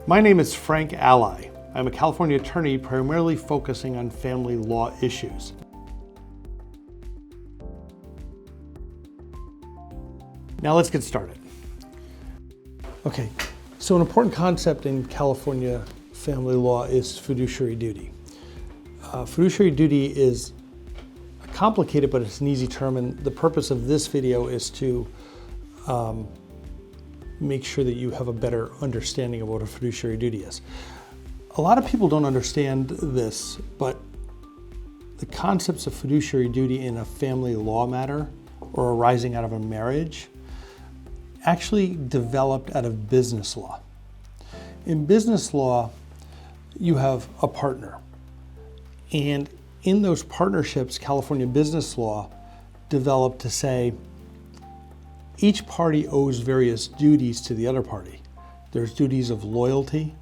My name is Frank Ally. I'm a California attorney primarily focusing on family law issues. Now let's get started. Okay, so an important concept in California family law is fiduciary duty. Fiduciary duty is complicated, but it's an easy term, and the purpose of this video is to make sure that you have a better understanding of what a fiduciary duty is. A lot of people don't understand this, but the concepts of fiduciary duty in a family law matter or arising out of a marriage actually developed out of business law. In business law, you have a partner, and in those partnerships, California business law developed to say each party owes various duties to the other party. There's duties of loyalty,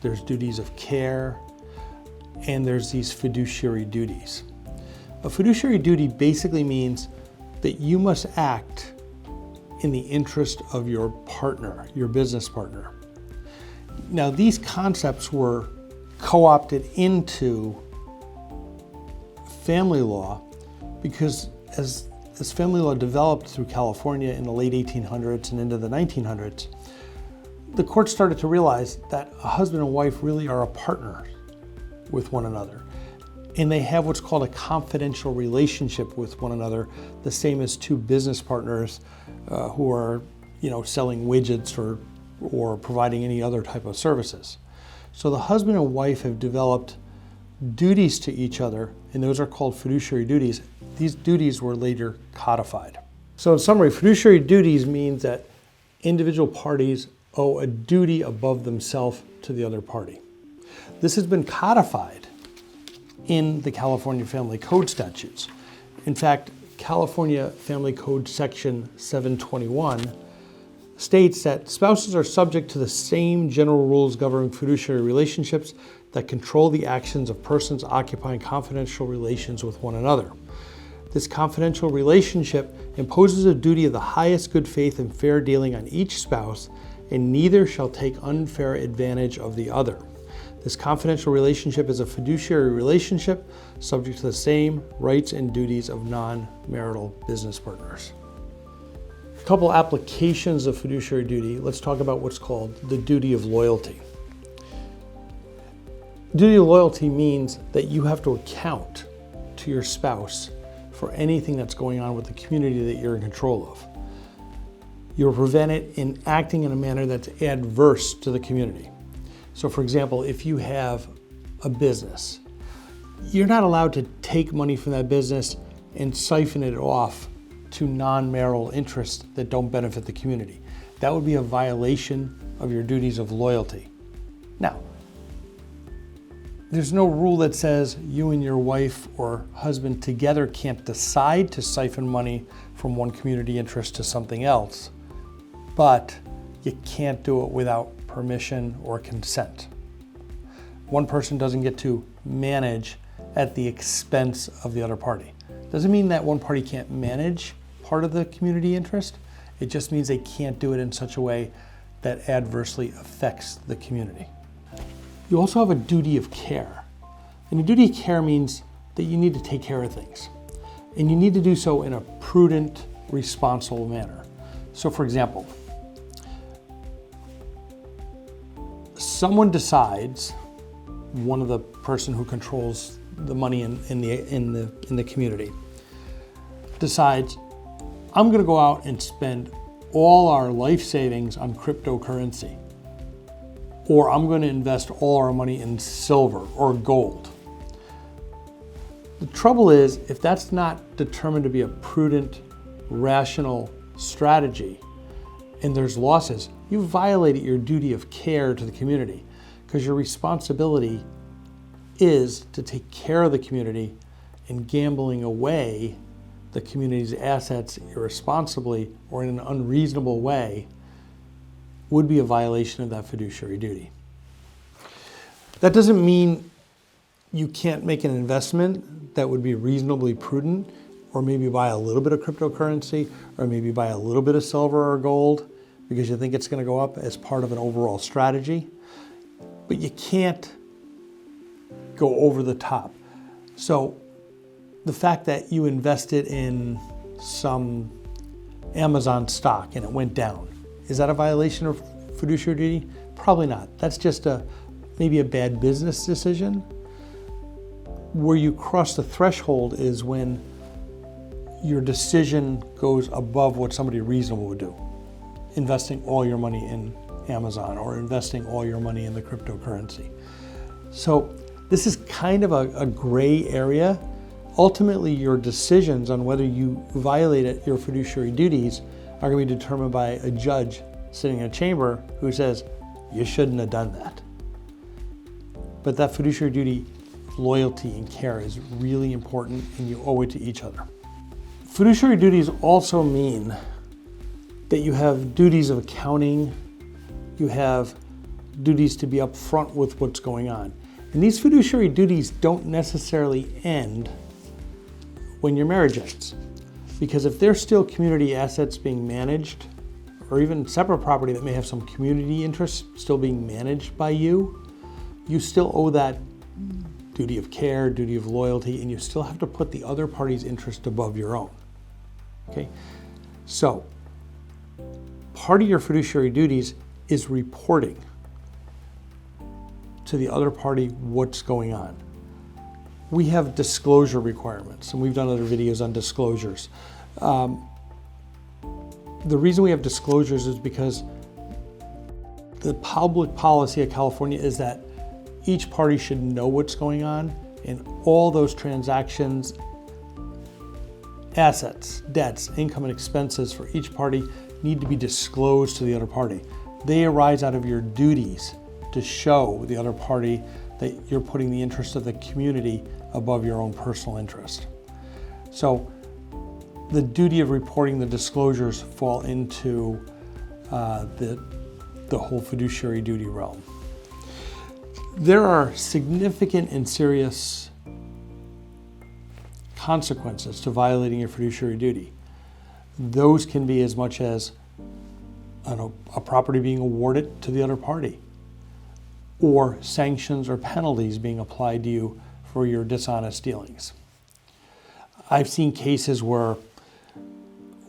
there's duties of care, and there's these fiduciary duties. A fiduciary duty basically means that you must act in the interest of your partner, your business partner. Now, these concepts were co-opted into family law because as family law developed through California in the late 1800s and into the 1900s, the courts started to realize that a husband and wife really are a partner with one another. And they have what's called a confidential relationship with one another, the same as two business partners who are, selling widgets or providing any other type of services. So the husband and wife have developed duties to each other, and those are called fiduciary duties. These duties were later codified. So in summary, fiduciary duties means that individual parties owe a duty above themselves to the other party. This has been codified in the California Family Code statutes. In fact, California Family Code section 721 states that spouses are subject to the same general rules governing fiduciary relationships that control the actions of persons occupying confidential relations with one another. This confidential relationship imposes a duty of the highest good faith and fair dealing on each spouse, and neither shall take unfair advantage of the other. This confidential relationship is a fiduciary relationship subject to the same rights and duties of non-marital business partners. A couple applications of fiduciary duty. Let's talk about what's called the duty of loyalty. Duty of loyalty means that you have to account to your spouse for anything that's going on with the community that you're in control of. You're prevented in acting in a manner that's adverse to the community. So for example, if you have a business, you're not allowed to take money from that business and siphon it off to non-marital interests that don't benefit the community. That would be a violation of your duties of loyalty. Now, there's no rule that says you and your wife or husband together can't decide to siphon money from one community interest to something else, but you can't do it without permission or consent. One person doesn't get to manage at the expense of the other party. Doesn't mean that one party can't manage part of the community interest. It just means they can't do it in such a way that adversely affects the community. You also have a duty of care. And a duty of care means that you need to take care of things. And you need to do so in a prudent, responsible manner. So for example, someone decides, one of the person who controls the money in the community, decides, I'm gonna go out and spend all our life savings on cryptocurrency, or I'm going to invest all our money in silver or gold. The trouble is, if that's not determined to be a prudent, rational strategy, and there's losses, you violated your duty of care to the community, because your responsibility is to take care of the community, and gambling away the community's assets irresponsibly or in an unreasonable way would be a violation of that fiduciary duty. That doesn't mean you can't make an investment that would be reasonably prudent, or maybe buy a little bit of cryptocurrency, or maybe buy a little bit of silver or gold because you think it's going to go up as part of an overall strategy. but you can't go over the top. So the fact that you invested in some Amazon stock and it went down, is that a violation of fiduciary duty? Probably not. That's just maybe a bad business decision. Where you cross the threshold is when your decision goes above what somebody reasonable would do. Investing all your money in Amazon or investing all your money in the cryptocurrency. So this is kind of a gray area. Ultimately, your decisions on whether you violated your fiduciary duties are going to be determined by a judge sitting in a chamber who says, you shouldn't have done that. But that fiduciary duty, loyalty and care is really important, and you owe it to each other. Fiduciary duties also mean that you have duties of accounting, you have duties to be upfront with what's going on. And these fiduciary duties don't necessarily end when your marriage ends. Because if there's still community assets being managed, or even separate property that may have some community interests still being managed by you, you still owe that duty of care, duty of loyalty, and you still have to put the other party's interest above your own. Okay? So, part of your fiduciary duties is reporting to the other party what's going on. We have disclosure requirements, and we've done other videos on disclosures. The reason we have disclosures is because the public policy of California is that each party should know what's going on, and all those transactions, assets, debts, income, and expenses for each party need to be disclosed to the other party. They arise out of your duties to show the other party that you're putting the interest of the community above your own personal interest. So the duty of reporting the disclosures fall into the whole fiduciary duty realm. There are significant and serious consequences to violating your fiduciary duty. Those can be as much as a property being awarded to the other party, or sanctions or penalties being applied to you for your dishonest dealings. I've seen cases where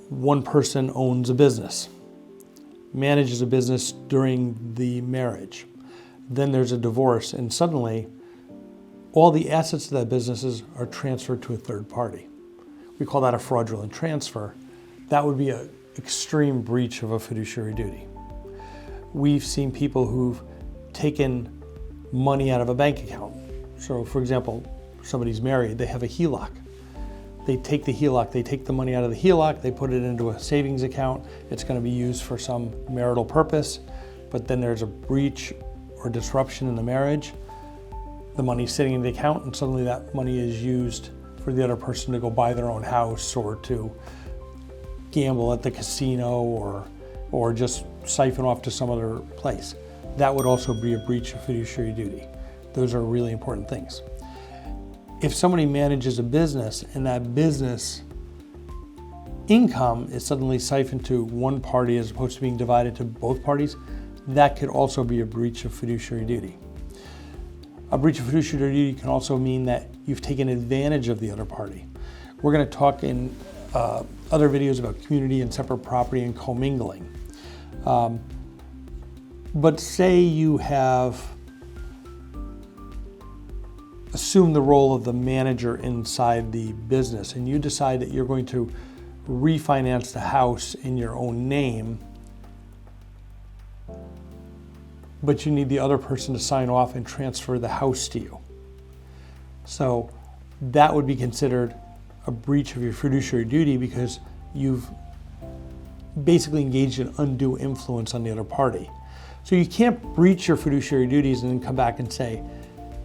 one person owns a business, manages a business during the marriage. Then there's a divorce, and suddenly all the assets of that business are transferred to a third party. We call that a fraudulent transfer. That would be an extreme breach of a fiduciary duty. We've seen people who've taken money out of a bank account. So for example, somebody's married, they have a HELOC. They take the HELOC, they take the money out of the HELOC, they put it into a savings account. It's going to be used for some marital purpose, but then there's a breach or disruption in the marriage. The money's sitting in the account, and suddenly that money is used for the other person to go buy their own house or to gamble at the casino or just siphon off to some other place. That would also be a breach of fiduciary duty. Those are really important things. If somebody manages a business and that business income is suddenly siphoned to one party as opposed to being divided to both parties, that could also be a breach of fiduciary duty. A breach of fiduciary duty can also mean that you've taken advantage of the other party. We're going to talk in other videos about community and separate property and commingling. But say you have assumed the role of the manager inside the business and you decide that you're going to refinance the house in your own name, but you need the other person to sign off and transfer the house to you. So that would be considered a breach of your fiduciary duty because you've basically engaged in undue influence on the other party. So you can't breach your fiduciary duties and then come back and say,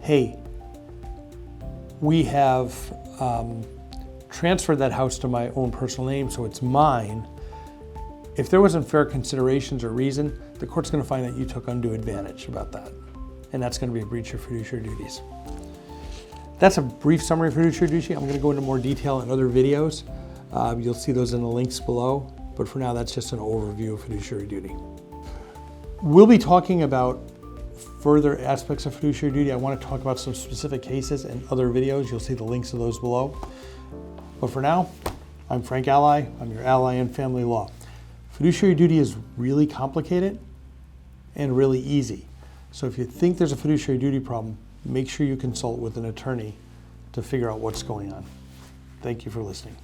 hey, we have transferred that house to my own personal name, so it's mine. If there wasn't fair considerations or reason, the court's going to find that you took undue advantage about that. And that's going to be a breach of fiduciary duties. That's a brief summary of fiduciary duty. I'm going to go into more detail in other videos. You'll see those in the links below. But for now, that's just an overview of fiduciary duty. We'll be talking about further aspects of fiduciary duty, I want to talk about some specific cases and other videos. You'll see the links to those below. But for now, I'm Frank Ally. I'm your ally in family law. Fiduciary duty is really complicated and really easy. So if you think there's a fiduciary duty problem, make sure you consult with an attorney to figure out what's going on. Thank you for listening.